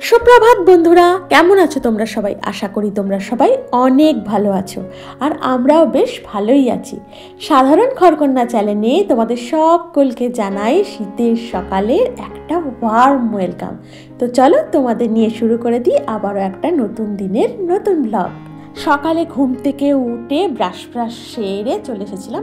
সুপ্রভাত বন্ধুরা, কেমন আছো তোমরা সবাই? আশা করি তোমরা সবাই অনেক ভালো আছো, আর আমরাও বেশ ভালোই আছি। সাধারণ খড়কন্যা চ্যানেলে তোমাদের সকলকে জানাই শীতের সকালের একটা ওয়ার্ম ওয়েলকাম। তো চলো তোমাদের নিয়ে শুরু করে দিই আবারও একটা নতুন দিনের নতুন ব্লগ। সকালে ঘুম থেকে উঠে ব্রাশ সেরে চলে এসেছিলাম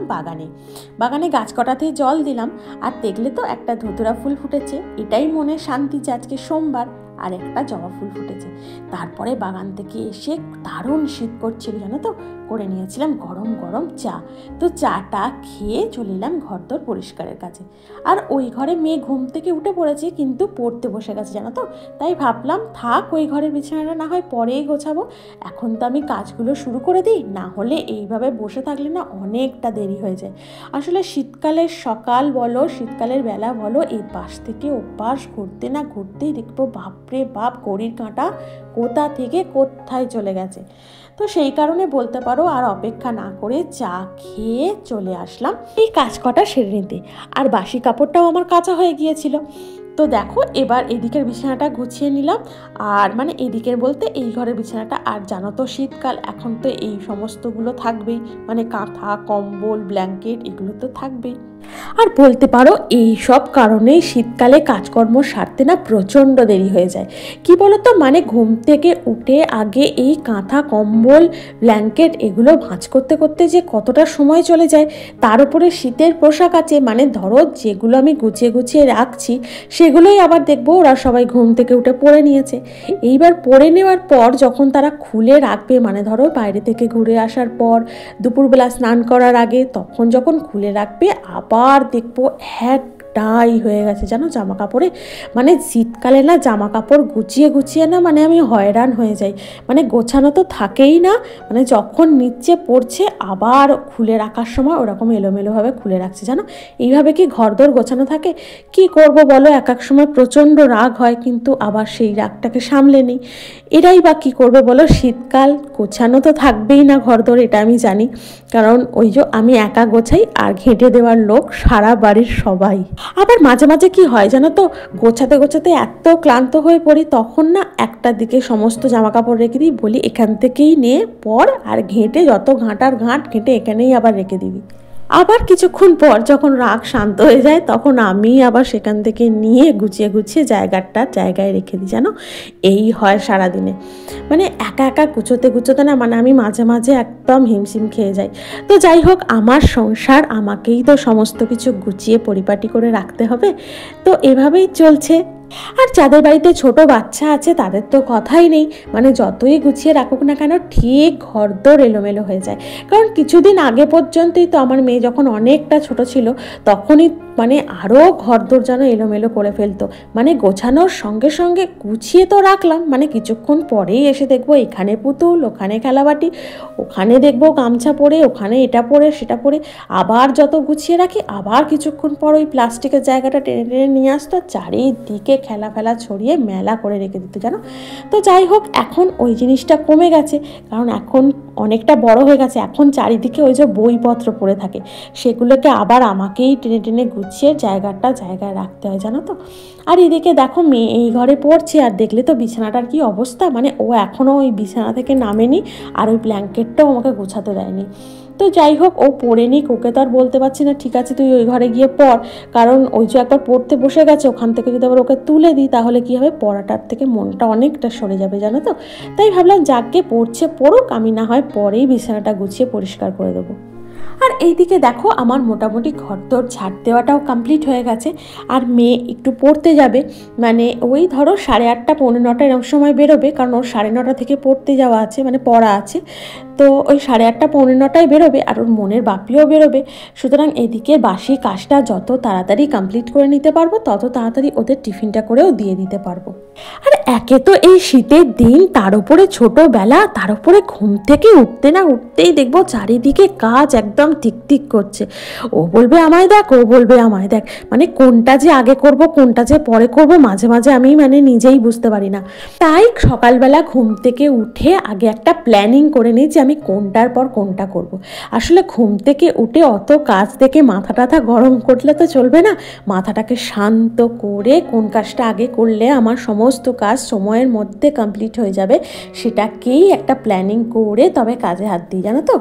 বাগানে গাছ কটাতে জল দিলাম, আর দেখলে তো একটা ধুতুরা ফুল ফুটেছে, এটাই মনে শান্তি যে আজকে সোমবার, আর একটা জবা ফুল ফুটেছে। তারপরে বাগান থেকে এসে দারুণ শীত করছিল জানো তো, করে নিয়েছিলাম গরম গরম চা। তো চাটা খেয়ে চলে এলাম ঘরদোর পরিষ্কারের কাছে। আর ওই ঘরে মেয়ে ঘুম থেকে উঠে পড়েছে, কিন্তু পড়তে বসে গেছে জানো তো, তাই ভাবলাম থাক ওই ঘরের বিছানাটা না হয় পরেই গোছাবো, এখন তো আমি কাজগুলো শুরু করে দিই, না হলে এইভাবে বসে থাকলে না অনেকটা দেরি হয়ে যায়। আসলে শীতকালের সকাল বলো, শীতকালের বেলা বলো, এই পাশ থেকে ওপাশ ঘুরতে না ঘুরতেই দেখবো বাপরে বাপ ঘড়ির কাঁটা কোথা থেকে কোথায় চলে গেছে। তো সেই কারণে বলতে পারো আর অপেক্ষা না করে চা খেয়ে চলে আসলাম এই কাজ কটা সেরে নিতে। আর বাসি কাপড়টাও আমার কাঁচা হয়ে গিয়েছিল। তো দেখো এবার এদিকের বিছানাটা গুছিয়ে নিলাম, আর মানে এদিকের বলতে এই ঘরের বিছানাটা। আর জানো তো শীতকাল, এখন তো এই সমস্তগুলো থাকবেই, মানে কাঁথা কম্বল ব্ল্যাঙ্কেট এগুলো তো থাকবেই। আর বলতে পারো এই সব কারণেই শীতকালে কাজকর্ম সারতে না প্রচণ্ড দেরি হয়ে যায়। কি বলতো, মানে ঘুম থেকে উঠে আগে এই কাঁথা কম্বল ব্ল্যাঙ্কেট এগুলো ভাঁজ করতে করতে যে কতটা সময় চলে যায়, তার উপরে শীতের পোশাক আছে, মানে ধরো যেগুলো আমি গুছিয়ে গুছিয়ে রাখছি সেগুলোই আবার দেখবো ওরা সবাই ঘুম থেকে উঠে পরে নিয়েছে। এইবার পরে নেওয়ার পর যখন তারা খুলে রাখবে, মানে ধরো বাইরে থেকে ঘুরে আসার পর দুপুরবেলা স্নান করার আগে, তখন যখন খুলে রাখবে আবার দেখবো একটাই হয়ে গেছে জানো জামা কাপড়ে। মানে শীতকালে না জামা কাপড় গুছিয়ে গুছিয়ে না মানে আমি হয়রান হয়ে যাই, মানে গোছানো তো থাকেই না, মানে যখন নিচে পড়ছে আবার খুলে রাখার সময় ওরকম এলোমেলোভাবে খুলে রাখছে জানো। এইভাবে কি ঘরদোর গোছানো থাকে? কি করব বলো, এক এক সময় প্রচণ্ড রাগ হয়, কিন্তু আবার সেই রাগটাকে সামলে নিই। এরাই বা কী করবে বলো, শীতকাল গোছানো তো থাকবেই না ঘরদোর, এটা আমি জানি, কারণ ওই যে আমি একা গোছাই আর ঘেঁটে দেওয়ার লোক সারা বাড়ির সবাই। আবার মাঝে মাঝে কি হয় জানো তো, গোছাতে গোছাতে এত ক্লান্ত হয়ে পড়ি, তখন না একটা দিকে সমস্ত জামা কাপড় রেখে দিই, বলি এখান থেকেই নিয়ে পর, আর ঘেঁটে যত ঘাঁটার ঘাঁট ঘেঁটে এখানেই আবার রেখে দিবি। আবার কিছুক্ষণ পর যখন রাগ শান্ত হয়ে যায়, তখন আমি আবার সেখান থেকে নিয়ে গুছিয়ে গুছিয়ে জায়গায় রেখে দিই জানো। এই হয় সারাদিনে, মানে একা একা গুছোতে গুছোতে না মানে আমি মাঝে মাঝে একদম হিমশিম খেয়ে যাই। তো যাই হোক, আমার সংসার, আমাকেই তো সমস্ত কিছু গুছিয়ে পরিপাটি করে রাখতে হবে, তো এভাবেই চলছে। আর যাদের বাড়িতে ছোট বাচ্চা আছে তাদের তো কথাই নেই, মানে যতই গুছিয়ে রাখুক না কেন ঠিক ঘরদোর এলোমেলো হয়ে যায়। কারণ কিছুদিন আগে পর্যন্তই তো আমার মেয়ে যখন অনেকটা ছোট ছিল, তখনই মানে আরও ঘরদোর যেন এলোমেলো করে ফেলতো। মানে গোছানোর সঙ্গে সঙ্গে গুছিয়ে তো রাখলাম, মানে কিছুক্ষণ পরেই এসে দেখবো এখানে পুতুল, ওখানে খেলাবাটি, ওখানে দেখবো গামছা পরে, ওখানে এটা পরে সেটা পরে, আবার যত গুছিয়ে রাখি আবার কিছুক্ষণ পর ওই প্লাস্টিকের জায়গাটা টেনে টেনে নিয়ে আসতো, চারিদিকে খেলা ফেলা ছড়িয়ে মেলা করে রেখে দিত জানো। তো যাই হোক, এখন ওই জিনিসটা কমে গেছে, কারণ এখন অনেকটা বড় হয়ে গেছে, এখন চারিদিকে ওই যে বইপত্র পড়ে থাকে, সেগুলোকে আবার আমাকেই টেনে টেনে গুছিয়ে জায়গায় রাখতে হয় জানো তো। আর এদিকে দেখো মেয়ে এই ঘরে পড়ছে, আর দেখলে তো বিছানাটার কি অবস্থা, মানে ও এখনও ওই বিছানা থেকে নামেনি, আর ওই ব্ল্যাঙ্কেটটাও আমাকে গোছাতে দেয়নি। তো যাই হোক, ও পড়ে নিক, ওকে তো আর বলতে পারছি না ঠিক আছে তুই ওই ঘরে গিয়ে পড়, কারণ ওই যে একবার পড়তে বসে গেছে, ওখান থেকে যদি আবার ওকে তুলে দিই তাহলে কি হবে, পড়াটার থেকে মনটা অনেকটা সরে যাবে জানো তো। তাই ভাবলাম যাকে পড়ছে পড়ুক, আমি না হয় পরেই বিছানাটা গুছিয়ে পরিষ্কার করে দেবো। আর এইদিকে দেখো আমার মোটামুটি ঘরদোর ঝাড় দেওয়াটাও কমপ্লিট হয়ে গেছে, আর মেয়ে একটু পড়তে যাবে, মানে ওই ধরো 8:30 পৌনে 9 এরকম সময় বেরোবে, কারণ ওর 9:30 থেকে পড়তে যাওয়া আছে, মানে পড়া আছে, তো ওই 8:30 পৌনে 9টায় বেরোবে, আর ওর মনের বাপিও বেরোবে। সুতরাং এদিকে বাসি কাজটা যত তাড়াতাড়ি কমপ্লিট করে নিতে পারবো, তত তাড়াতাড়ি ওদের টিফিনটা করেও দিয়ে দিতে পারবো। আর একে তো এই শীতের দিন, তার উপরে ছোটোবেলা, তার উপরে ঘুম থেকে উঠতে না উঠতেই দেখবো চারিদিকে কাজ একদম ঠিক ঠিক করছে। ও বলবে আমায় দেখ, ও বলবে আমায় দেখ, মানে কোনটা যে আগে করব কোনটা যে পরে করব মাঝে মাঝে আমি মানে নিজেই বুঝতে পারি না। তাই সকালবেলা ঘুম থেকে উঠে আগে একটা প্ল্যানিং করে নিই যে আমি কোনটার পর কোনটা করব। আসলে ঘুম থেকে উঠে অত কাজ থেকে মাথা টাথা গরম করলে তো চলবে না, মাথাটাকে শান্ত করে কোন কাজটা আগে করলে আমার সমস্ত কাজ সময়ের মধ্যে কমপ্লিট হয়ে যাবে সেটাকেই একটা প্ল্যানিং করে তবে কাজে হাত দিই, জানো তো।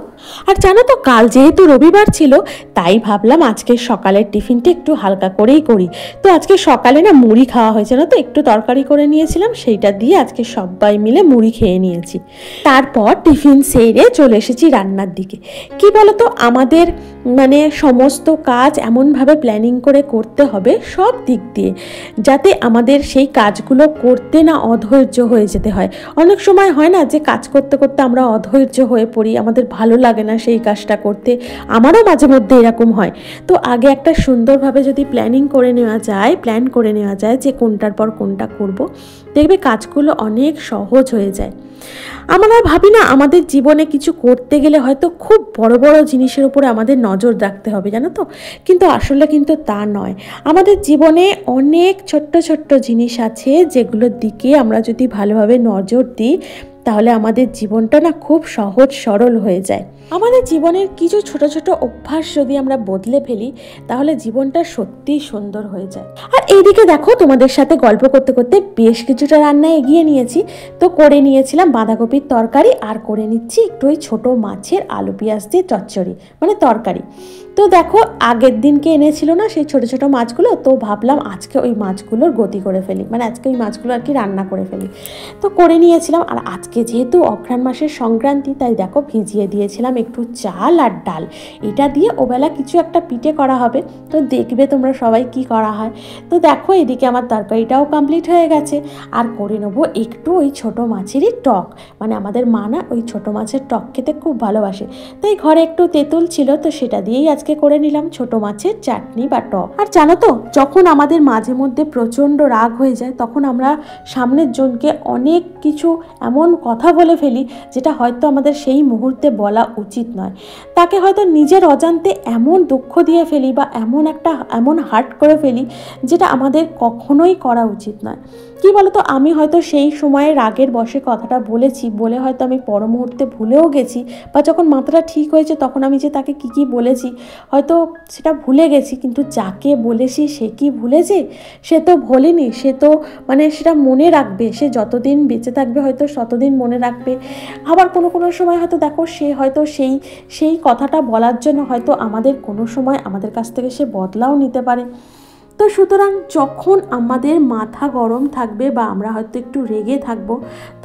আর জানো তো কাল যেহেতু রবিবার ছিল তাই ভাবলাম আজকে সকালের টিফিনটা একটু হালকা করেই করি। তো আজকে সকালে না মুড়ি খাওয়া হয়েছে, না তো একটু তরকারি করে নিয়েছিলাম, সেইটা দিয়ে আজকে সবাই মিলে মুড়ি খেয়ে নিয়েছি। তারপর টিফিন সেরে চলে এসেছি রান্নার দিকে। কি বলতো, আমাদের মানে সমস্ত কাজ এমনভাবে প্ল্যানিং করে করতে হবে সব দিক দিয়ে, যাতে আমাদের সেই কাজগুলো করতে না অধৈর্য হয়ে যেতে হয়। অনেক সময় হয় না যে কাজ করতে করতে আমরা অধৈর্য হয়ে পড়ি, আমাদের ভালো লাগে না সেই কাজটা করতে, আমারও মাঝে মধ্যে এরকম হয়। তো আগে একটা সুন্দরভাবে যদি প্ল্যান করে নেওয়া যায় যে কোনটার পর কোনটা করব, দেখবে কাজগুলো অনেক সহজ হয়ে যায়। আমরা ভাবি না আমাদের জীবনে কিছু করতে গেলে হয়তো খুব বড় বড় জিনিসের উপরে আমাদের নজর রাখতে হবে, জানো তো, কিন্তু আসলে কিন্তু তা নয়। আমাদের জীবনে অনেক ছোট্ট ছোট্ট জিনিস আছে যেগুলোর দিকে আমরা যদি ভালোভাবে নজর দিই তাহলে আমাদের জীবনটা না খুব সহজ সরল হয়ে যায়। আমাদের জীবনের কিছু ছোট ছোট অভ্যাস যদি আমরা বদলে ফেলি তাহলে জীবনটা সত্যিই সুন্দর হয়ে যায়। আর এইদিকে দেখো তোমাদের সাথে গল্প করতে করতে বেশ কিছুটা রান্না এগিয়ে নিয়েছি। তো করে নিয়েছিলাম বাঁধাকপির তরকারি, আর করে নিচ্ছি একটু ওই ছোটো মাছের আলু পেঁয়াজ দিয়ে চচ্চড়ি, মানে তরকারি। তো দেখো আগের দিনকে এনেছিল না সেই ছোটো ছোটো মাছগুলো, তো ভাবলাম আজকে ওই মাছগুলোর গতি করে ফেলি, মানে আজকে ওই মাছগুলো আর কি রান্না করে ফেলি। তো করে নিয়েছিলাম। আর আজকে যেহেতু অঘ্রাণ মাসের সংক্রান্তি তাই দেখো ভিজিয়ে দিয়েছিলাম একটু চাল আর ডাল, এটা দিয়ে ওবেলা কিছু একটা পিঠে করা হবে। তো দেখবে তোমরা সবাই কি করা হয়। তো দেখো এদিকে আমার তরকারিটাও কমপ্লিট হয়ে গেছে। আর করে নেবো একটু ওই ছোটো মাছেরই টক, মানে আমাদের মা না ওই ছোটো মাছের টক খেতে খুব ভালোবাসে, তাই ঘরে একটু তেঁতুল ছিল তো সেটা দিয়েই আজকে করে নিলাম ছোটো মাছের চাটনি বা টক। আর জানো তো যখন আমাদের মাঝে মধ্যে প্রচণ্ড রাগ হয়ে যায় তখন আমরা সামনের জনকে অনেক কিছু এমন কথা বলে ফেলি যেটা হয়তো আমাদের সেই মুহূর্তে বলা উচিত নয়। তাকে হয়তো নিজের অজান্তে এমন দুঃখ দিয়ে ফেলি বা এমন হার্ট করে ফেলি যেটা আমাদের কখনোই করা উচিত নয়। কি বলতো, আমি হয়তো সেই সময়ে রাগের বশে কথাটা বলেছি বলে হয়তো আমি পর মুহূর্তে ভুলেও গেছি, বা যখন মাথাটা ঠিক হয়েছে তখন আমি যে তাকে কি বলেছি হয়তো সেটা ভুলে গেছি, কিন্তু যাকে বলেছি সে কি ভুলেছে? সে তো ভোলেনি, সে তো মানে সেটা মনে রাখবে, সে যতদিন বেঁচে থাকবে হয়তো ততদিন মনে রাখবে। আবার কোনো সময় হয়তো দেখো সে হয়তো সেই কথাটা বলার জন্য হয়তো আমাদের কোনো সময় আমাদের কাছ থেকে সে বদলাও নিতে পারে। তো সুতরাং যখন আমাদের মাথা গরম থাকবে বা আমরা হয়তো একটু রেগে থাকবো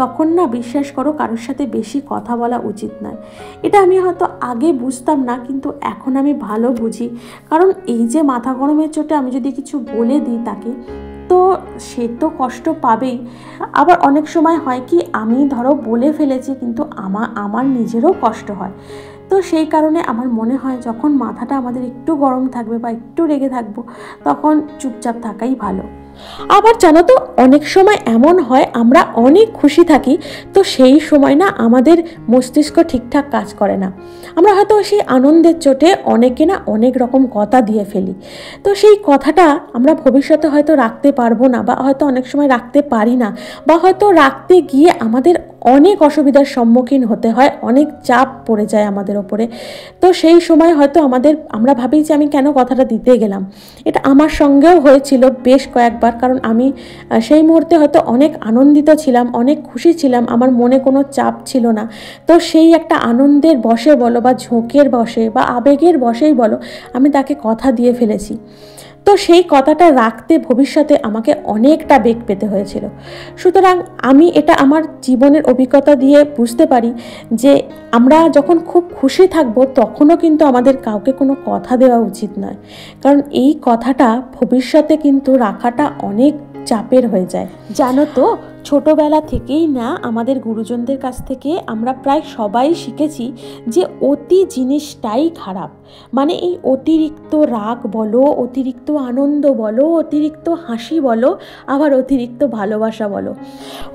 তখন না বিশ্বাস করো কারোর সাথে বেশি কথা বলা উচিত নয়। এটা আমি হয়তো আগে বুঝতাম না, কিন্তু এখন আমি ভালো বুঝি। কারণ এই যে মাথা গরমের চোটে আমি যদি কিছু বলে দিই তাকে, তো সে তো কষ্ট পাবেই। আবার অনেক সময় হয় কি আমি ধরো বলে ফেলেছি কিন্তু আমার নিজেরও কষ্ট হয়। তো সেই কারণে আমার মনে হয় যখন মাথাটা আমাদের একটু গরম থাকবে বা একটু রেগে থাকবো তখন চুপচাপ থাকাই ভালো। আবার জানো তো অনেক সময় এমন হয় আমরা অনেক খুশি থাকি, তো সেই সময় না আমাদের মস্তিষ্ক ঠিকঠাক কাজ করে না। আমরা হয়তো সেই আনন্দের চোটে অনেকে না অনেক রকম কথা দিয়ে ফেলি, তো সেই কথাটা আমরা ভবিষ্যতে হয়তো রাখতে পারবো না, বা হয়তো অনেক সময় রাখতে পারি না, বা হয়তো রাখতে গিয়ে আমাদের অনেক অসুবিধার সম্মুখীন হতে হয়, অনেক চাপ পড়ে যায় আমাদের ওপরে। তো সেই সময় হয়তো আমরা ভাবি যে আমি কেন কথাটা দিতে গেলাম। এটা আমার সঙ্গেও হয়েছিল বেশ কয়েকবার, কারণ আমি সেই মুহূর্তে হয়তো অনেক আনন্দিত ছিলাম, অনেক খুশি ছিলাম, আমার মনে কোনো চাপ ছিল না। তো সেই একটা আনন্দের বশে বলো বা ঝোঁকের বশে বা আবেগের বশেই বলো আমি তাকে কথা দিয়ে ফেলেছি। তো সেই কথাটা রাখতে ভবিষ্যতে আমাকে অনেকটা বেগ পেতে হয়েছিল। সুতরাং আমি এটা আমার জীবনের অভিজ্ঞতা দিয়ে বুঝতে পারি যে আমরা যখন খুব খুশি থাকবো তখনও কিন্তু আমাদের কাউকে কোনো কথা দেওয়া উচিত নয়, কারণ এই কথাটা ভবিষ্যতে কিন্তু রাখাটা অনেক চাপের হয়ে যায়। জানো তো ছোটবেলা থেকেই না আমাদের গুরুজনদের কাছ থেকে আমরা প্রায় সবাই শিখেছি যে অতি জিনিসটাই খারাপ। মানে এই অতিরিক্ত রাগ বলো, অতিরিক্ত আনন্দ বলো, অতিরিক্ত হাসি বলো, আবার অতিরিক্ত ভালোবাসা বলো।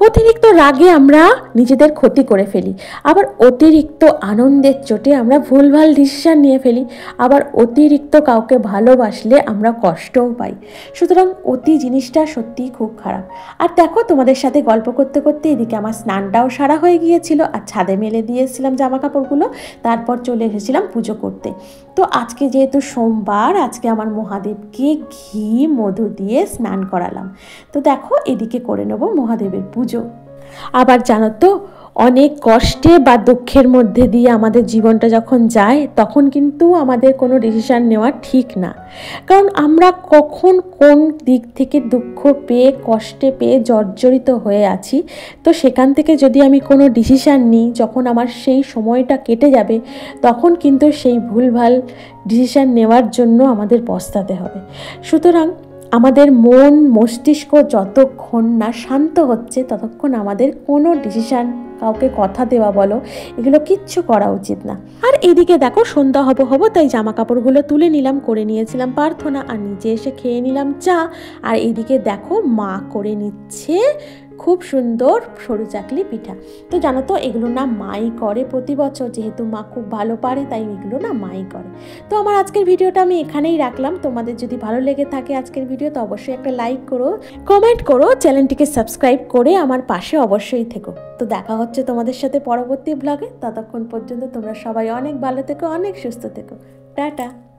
অতিরিক্ত রাগে আমরা নিজেদের ক্ষতি করে ফেলি, আবার অতিরিক্ত আনন্দের চোটে আমরা ভুলভাল ডিসিশন নিয়ে ফেলি, আবার অতিরিক্ত কাউকে ভালোবাসলে আমরা কষ্টও পাই। সুতরাং অতি জিনিসটা সত্যিই খুব খারাপ। আর দেখো, তোমাদের সাথে গল্প করতে করতে এদিকে আমার স্নানটাও সারা হয়ে গিয়েছিল, আর ছাদে মেলে দিয়েছিলাম জামা কাপড়গুলো, তারপর চলে এসেছিলাম পুজো করতে। তো আজকে যেহেতু সোমবার, আজকে আমার মহাদেবকে ঘি মধু দিয়ে স্নান করালাম। তো দেখো, এদিকে করে নেবো মহাদেবের পুজো। আবার জানো তো, অনেক কষ্টে বা দুঃখের মধ্যে দিয়ে আমাদের জীবনটা যখন যায়, তখন কিন্তু আমাদের কোনো ডিসিশান নেওয়া ঠিক না। কারণ আমরা কখন কোন দিক থেকে দুঃখ পেয়ে, কষ্টে পেয়ে জর্জরিত হয়ে আছি, তো সেখান থেকে যদি আমি কোনো ডিসিশান নিই, যখন আমার সেই সময়টা কেটে যাবে, তখন কিন্তু সেই ভুলভাল ডিসিশান নেওয়ার জন্য আমাদের পস্তাতে হবে। সুতরাং আমাদের মন মস্তিষ্ক যতক্ষণ না শান্ত হচ্ছে, ততক্ষণ আমাদের কোনো ডিসিশান, কাউকে কথা দেওয়া বলো, এগুলো কিচ্ছু করা উচিত না। আর এদিকে দেখো, সন্ধ্যা হবো তাই জামা কাপড়গুলো তুলে নিলাম, করে নিয়েছিলাম প্রার্থনা, আর নিচে এসে খেয়ে নিলাম চা। আর এদিকে দেখো, মা করে নিচ্ছে খুব সুন্দর সরু চাকলি পিঠা। তো জানো তো, এগুলো না মাই করে প্রতি বছর, যেহেতু মা খুব ভালো পারে, তাই এগুলো না মাই করে। তো আমার আজকের ভিডিওটা আমি এখানেই রাখলাম। তোমাদের যদি ভালো লেগে থাকে আজকের ভিডিও, তো অবশ্যই একটা লাইক করো, কমেন্ট করো, চ্যানেলটিকে সাবস্ক্রাইব করে আমার পাশে অবশ্যই থেকো। তো দেখা হচ্ছে তোমাদের সাথে পরবর্তী ব্লগে। ততক্ষণ পর্যন্ত তোমরা সবাই অনেক ভালো থেকো, অনেক সুস্থ থেকো। টাটা।